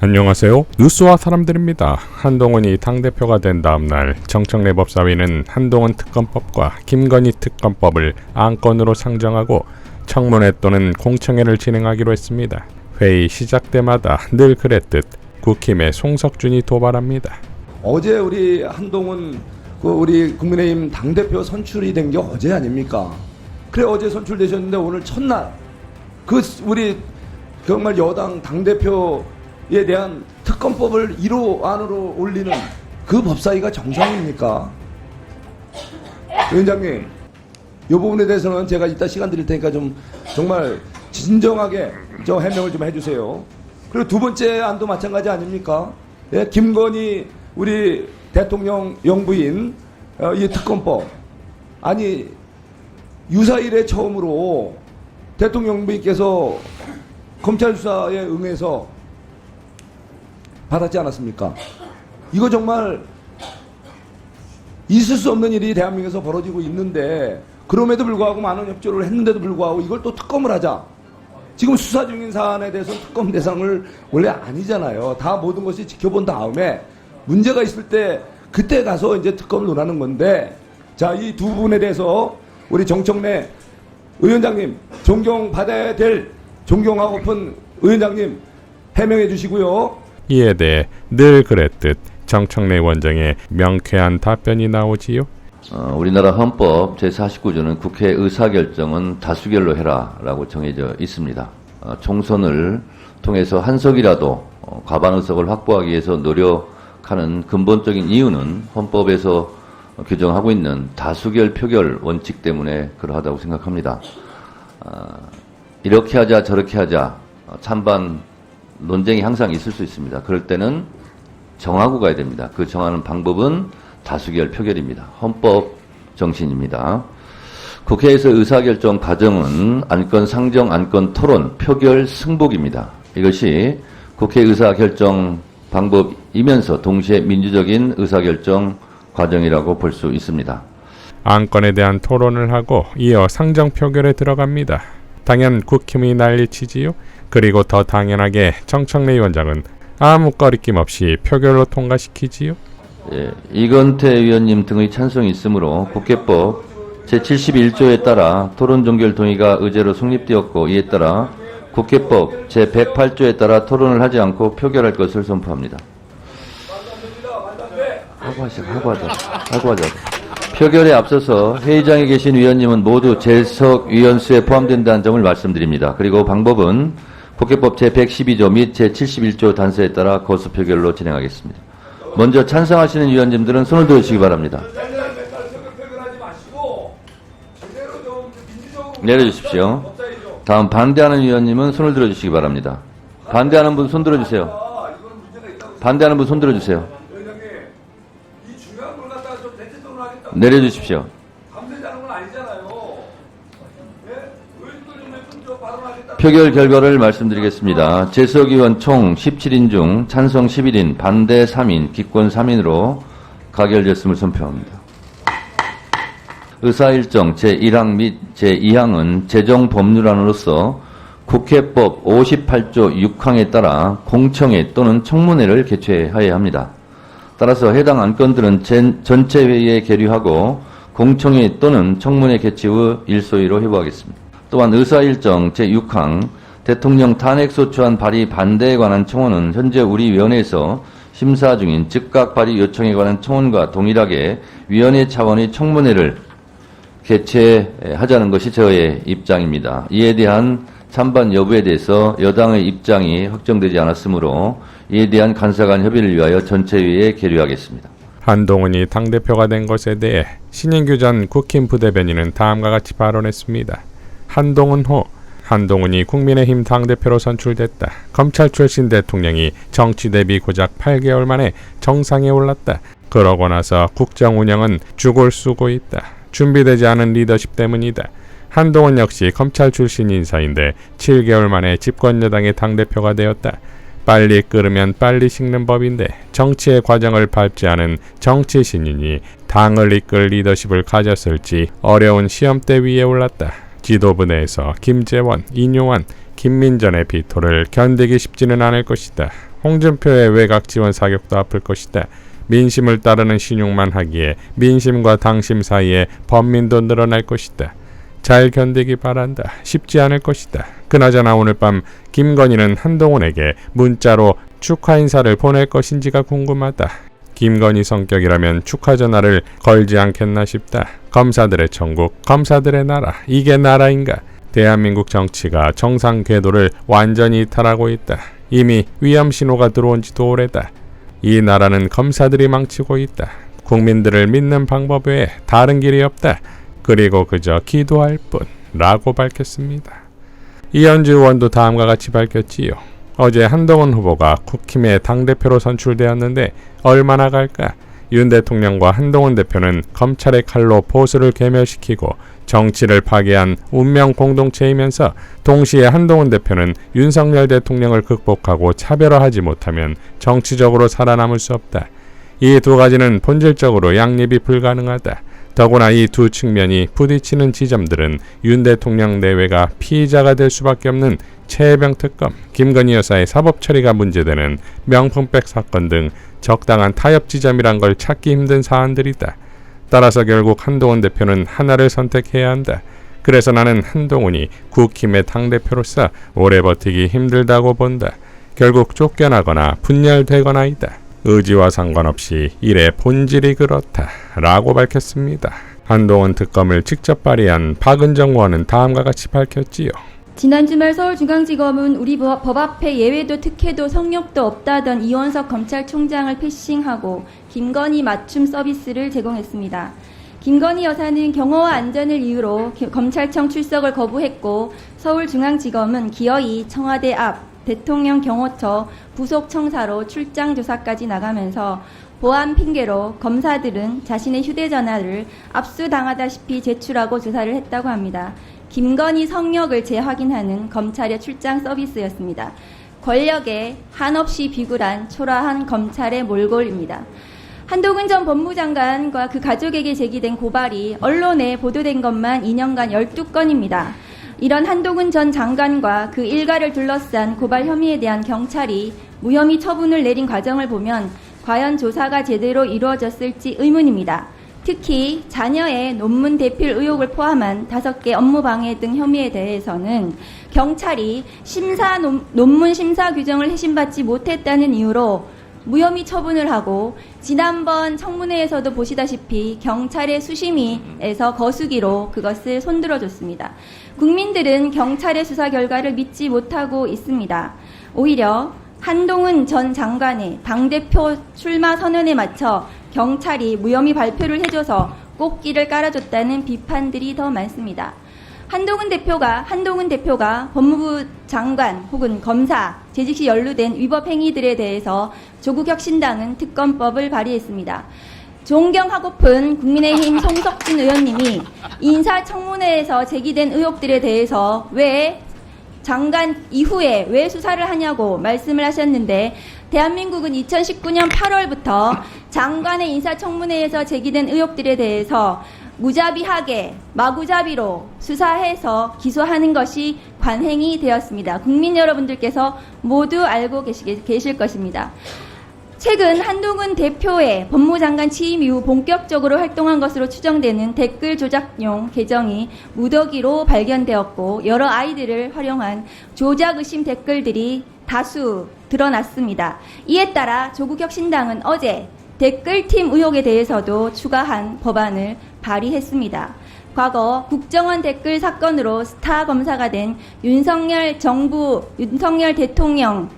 안녕하세요. 뉴스와 사람들입니다. 한동훈이 당대표가 된 다음날 정청래 법사위는 한동훈 특검법과 김건희 특검법을 안건으로 상정하고 청문회 또는 공청회를 진행하기로 했습니다. 회의 시작 때마다 늘 그랬듯 국힘의 송석준이 도발합니다. 어제 우리 한동훈 우리 국민의힘 당대표 선출이 된 게 어제 아닙니까? 그래 어제 선출되셨는데 오늘 첫날 우리 정말 여당 당대표에 대한 특검법을 1호 안으로 올리는 그 법사위가 정상입니까? 위원장님, 이 부분에 대해서는 제가 이따 시간 드릴 테니까 좀 정말 진정하게 해명을 좀 해주세요. 그리고 두 번째 안도 마찬가지 아닙니까? 예, 김건희 우리 대통령 영부인 이 특검법, 아니 유사 이래 처음으로 대통령 영부인께서 검찰 수사에 응해서 받았지 않았습니까? 이거 정말 있을 수 없는 일이 대한민국에서 벌어지고 있는데, 그럼에도 불구하고 많은 협조를 했는데도 불구하고 이걸 또 특검을 하자. 지금 수사 중인 사안에 대해서는 특검 대상을 원래 아니잖아요. 다 모든 것이 지켜본 다음에 문제가 있을 때 그때 가서 이제 특검을 논하는 건데, 자, 이 두 분에 대해서 우리 정청래 의원장님 존경받아야 될 존경하고픈 의원장님 해명해 주시고요. 이에 대해 늘 그랬듯 정청래 원장의 명쾌한 답변이 나오지요. 우리나라 헌법 제49조는 국회 의사결정은 다수결로 해라 라고 정해져 있습니다. 총선을 통해서 한 석이라도 과반 의석을 확보하기 위해서 노력하는 근본적인 이유는 헌법에서 규정하고 있는 다수결 표결 원칙 때문에 그러하다고 생각합니다. 이렇게 하자 저렇게 하자 찬반 논쟁이 항상 있을 수 있습니다. 그럴 때는 정하고 가야 됩니다. 그 정하는 방법은 다수결 표결입니다. 헌법 정신입니다. 국회에서 의사결정 과정은 안건 상정, 안건 토론, 표결, 승복입니다. 이것이 국회 의사결정 방법이면서 동시에 민주적인 의사결정 과정이라고 볼 수 있습니다. 안건에 대한 토론을 하고 이어 상정 표결에 들어갑니다. 당연 국힘이 난리치지요. 그리고 더 당연하게 정청래 위원장은 아무 꺼리낌 없이 표결로 통과시키지요. 예, 이건태 의원님 등의 찬성이 있으므로 국회법 제71조에 따라 토론 종결 동의가 의제로 성립되었고, 이에 따라 국회법 제108조에 따라 토론을 하지 않고 표결할 것을 선포합니다. 하고 하자. 표결에 앞서서 회의장에 계신 위원님은 모두 재석 위원수에 포함된다는 점을 말씀드립니다. 그리고 방법은 국회법 제112조 및 제71조 단서에 따라 거수 표결로 진행하겠습니다. 먼저 찬성하시는 위원님들은 손을 들어주시기 바랍니다. 내려주십시오. 다음 반대하는 위원님은 손을 들어주시기 바랍니다. 반대하는 분 손 들어주세요. 반대하는 분 손 들어주세요. 내려주십시오. 표결 결과를 말씀드리겠습니다. 재석 의원 총 17인 중 찬성 11인, 반대 3인, 기권 3인으로 가결됐음을 선포합니다. 의사일정 제1항 및 제2항은 제정법률안으로서 국회법 58조 6항에 따라 공청회 또는 청문회를 개최하여야 합니다. 따라서 해당 안건들은 전체 회의에 계류하고 공청회 또는 청문회 개최 후 일소위로 회부하겠습니다. 또한 의사일정 제6항 대통령 탄핵소추안 발의 반대에 관한 청원은 현재 우리 위원회에서 심사 중인 즉각 발의 요청에 관한 청원과 동일하게 위원회 차원의 청문회를 개최하자는 것이 저의 입장입니다. 이에 대한 찬반 여부에 대해서 여당의 입장이 확정되지 않았으므로 이에 대한 간사간 협의를 위하여 전체회의에 계류하겠습니다. 한동훈이 당대표가 된 것에 대해 신인규 전 국힘 부대변인은 다음과 같이 발언했습니다. 한동훈이 국민의힘 당대표로 선출됐다. 검찰 출신 대통령이 정치 데뷔 고작 8개월 만에 정상에 올랐다. 그러고 나서 국정 운영은 죽을 쓰고 있다. 준비되지 않은 리더십 때문이다. 한동훈 역시 검찰 출신 인사인데 7개월 만에 집권 여당의 당대표가 되었다. 빨리 끓으면 빨리 식는 법인데 정치의 과정을 밟지 않은 정치 신인이 당을 이끌 리더십을 가졌을지 어려운 시험대 위에 올랐다. 지도부 내에서 김재원, 인요한, 김민전의 비토를 견디기 쉽지는 않을 것이다. 홍준표의 외곽 지원 사격도 아플 것이다. 민심을 따르는 신용만 하기에 민심과 당심 사이에 범민도 늘어날 것이다. 잘 견디기 바란다. 쉽지 않을 것이다. 그나저나 오늘 밤 김건희는 한동훈에게 문자로 축하 인사를 보낼 것인지가 궁금하다. 김건희 성격이라면 축하 전화를 걸지 않겠나 싶다. 검사들의 천국, 검사들의 나라, 이게 나라인가? 대한민국 정치가 정상 궤도를 완전히 이탈하고 있다. 이미 위험 신호가 들어온 지도 오래다. 이 나라는 검사들이 망치고 있다. 국민들을 믿는 방법 외에 다른 길이 없다. 그리고 그저 기도할 뿐 라고 밝혔습니다. 이현주 의원도 다음과 같이 밝혔지요. 어제 한동훈 후보가 국힘의 당대표로 선출되었는데 얼마나 갈까? 윤 대통령과 한동훈 대표는 검찰의 칼로 보수를 괴멸시키고 정치를 파괴한 운명 공동체이면서 동시에 한동훈 대표는 윤석열 대통령을 극복하고 차별화하지 못하면 정치적으로 살아남을 수 없다. 이 두 가지는 본질적으로 양립이 불가능하다. 더구나 이 두 측면이 부딪히는 지점들은 윤 대통령 내외가 피의자가 될 수밖에 없는 최혜병 특검, 김건희 여사의 사법 처리가 문제되는 명품백 사건 등 적당한 타협 지점이란 걸 찾기 힘든 사안들이다. 따라서 결국 한동훈 대표는 하나를 선택해야 한다. 그래서 나는 한동훈이 국힘의 당대표로서 오래 버티기 힘들다고 본다. 결국 쫓겨나거나 분열되거나이다. 의지와 상관없이 일의 본질이 그렇다 라고 밝혔습니다. 한동훈 특검을 직접 발의한 박은정 의원은 다음과 같이 밝혔지요. 지난 주말 서울중앙지검은 우리 법 앞에 예외도 특혜도 성역도 없다던 이원석 검찰총장을 패싱하고 김건희 맞춤 서비스를 제공했습니다. 김건희 여사는 경호와 안전을 이유로 검찰청 출석을 거부했고 서울중앙지검은 기어이 청와대 앞 대통령 경호처 부속 청사로 출장 조사까지 나가면서 보안 핑계로 검사들은 자신의 휴대전화를 압수당하다시피 제출하고 조사를 했다고 합니다. 김건희 성역을 재확인하는 검찰의 출장 서비스였습니다. 권력에 한없이 비굴한 초라한 검찰의 몰골입니다. 한동훈 전 법무장관과 그 가족에게 제기된 고발이 언론에 보도된 것만 2년간 12건입니다. 이런 한동훈 전 장관과 그 일가를 둘러싼 고발 혐의에 대한 경찰이 무혐의 처분을 내린 과정을 보면 과연 조사가 제대로 이루어졌을지 의문입니다. 특히 자녀의 논문 대필 의혹을 포함한 5개 업무 방해 등 혐의에 대해서는 경찰이 논문 심사 규정을 해심받지 못했다는 이유로 무혐의 처분을 하고 지난번 청문회에서도 보시다시피 경찰의 수심위에서 거수기로 그것을 손들어줬습니다. 국민들은 경찰의 수사 결과를 믿지 못하고 있습니다. 오히려 한동훈 전 장관의 당대표 출마 선언에 맞춰 경찰이 무혐의 발표를 해줘서 꽃길을 깔아줬다는 비판들이 더 많습니다. 한동훈 대표가 법무부 장관 혹은 검사 재직 시 연루된 위법 행위들에 대해서 조국혁신당은 특검법을 발의했습니다. 존경하고픈 국민의힘 송석진 의원님이 인사청문회에서 제기된 의혹들에 대해서 왜 장관 이후에 왜 수사를 하냐고 말씀을 하셨는데 대한민국은 2019년 8월부터 장관의 인사청문회에서 제기된 의혹들에 대해서 무자비하게 마구잡이로 수사해서 기소하는 것이 관행이 되었습니다. 국민 여러분들께서 모두 알고 계실 것입니다. 최근 한동훈 대표의 법무장관 취임 이후 본격적으로 활동한 것으로 추정되는 댓글 조작용 계정이 무더기로 발견되었고 여러 아이들을 활용한 조작 의심 댓글들이 다수 드러났습니다. 이에 따라 조국혁신당은 어제 댓글팀 의혹에 대해서도 추가한 법안을 발의했습니다. 과거 국정원 댓글 사건으로 스타 검사가 된 윤석열 대통령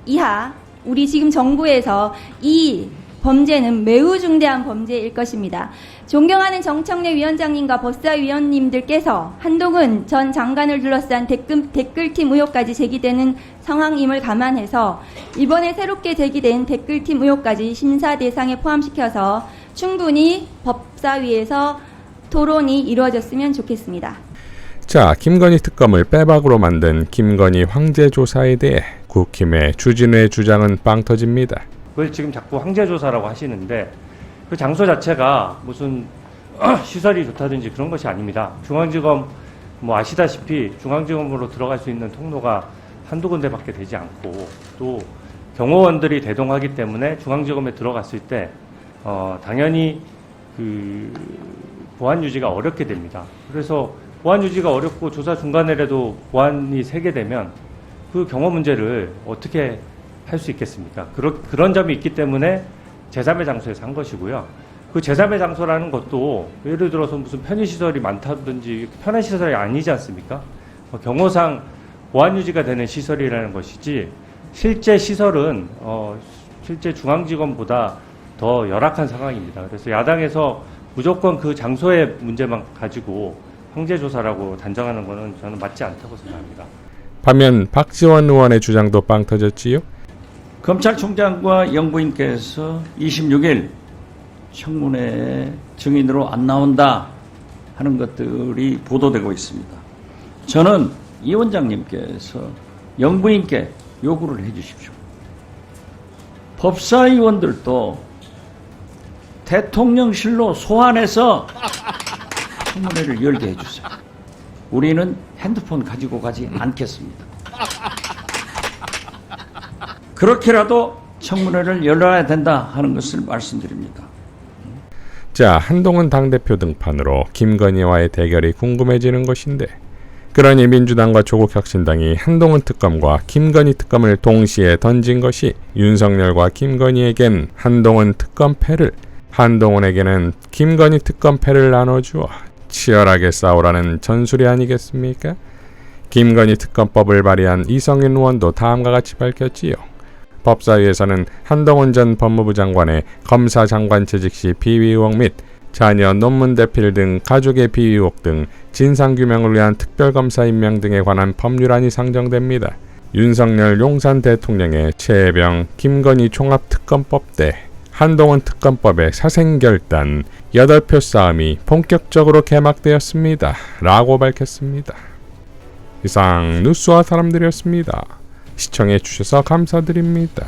이하 우리 지금 정부에서 이 범죄는 매우 중대한 범죄일 것입니다. 존경하는 정청래 위원장님과 법사위원님들께서 한동훈 전 장관을 둘러싼 댓글팀 의혹까지 제기되는 상황임을 감안해서 이번에 새롭게 제기된 댓글팀 의혹까지 심사 대상에 포함시켜서 충분히 법사위에서 토론이 이루어졌으면 좋겠습니다. 자, 김건희 특검을 빼박으로 만든 김건희 황제 조사에 대해 국힘의 주진우의 주장은 빵 터집니다. 그걸 지금 자꾸 황제조사라고 하시는데 그 장소 자체가 무슨 시설이 좋다든지 그런 것이 아닙니다. 중앙지검 뭐 아시다시피 중앙지검으로 들어갈 수 있는 통로가 한두 군데밖에 되지 않고 또 경호원들이 대동하기 때문에 중앙지검에 들어갔을 때 당연히 그 보안 유지가 어렵게 됩니다. 그래서 보안 유지가 어렵고 조사 중간에라도 보안이 새게 되면 그 경호 문제를 어떻게 할 수 있겠습니까? 그런 점이 있기 때문에 제3의 장소에서 한 것이고요. 그 제3의 장소라는 것도 예를 들어서 무슨 편의시설이 많다든지 편한 시설이 아니지 않습니까? 경호상 보안 유지가 되는 시설이라는 것이지 실제 시설은 실제 중앙지검보다 더 열악한 상황입니다. 그래서 야당에서 무조건 그 장소의 문제만 가지고 황제조사라고 단정하는 것은 저는 맞지 않다고 생각합니다. 반면 박지원 의원의 주장도 빵 터졌지요. 검찰총장과 영부인께서 26일 청문회 증인으로 안 나온다 하는 것들이 보도되고 있습니다. 저는 이 원장님께서 영부인께 요구를 해 주십시오. 법사위원들도 대통령실로 소환해서 청문회를 열게 해주세요. 우리는 핸드폰 가지고 가지 않겠습니다. 그렇게라도 청문회를 열어야 된다 하는 것을 말씀드립니다. 자, 한동훈 당대표 등판으로 김건희와의 대결이 궁금해지는 것인데, 그러니 민주당과 조국혁신당이 한동훈 특검과 김건희 특검을 동시에 던진 것이 윤석열과 김건희에겐 한동훈 특검패를, 한동훈에게는 김건희 특검패를 나눠주어 치열하게 싸우라는 전술이 아니겠습니까? 김건희 특검법을 발의한 이성윤 의원도 다음과 같이 밝혔지요. 법사위에서는 한동훈 전 법무부 장관의 검사 장관 재직 시 비위 의혹 및 자녀 논문 대필 등 가족의 비위 의혹 등 진상규명을 위한 특별검사 임명 등에 관한 법률안이 상정됩니다. 윤석열 용산 대통령의 최혜병 김건희 종합특검법 대 한동훈 특검법의 사생결단 8표 싸움이 본격적으로 개막되었습니다. 라고 밝혔습니다. 이상 뉴스와 사람들이었습니다. 시청해 주셔서 감사드립니다.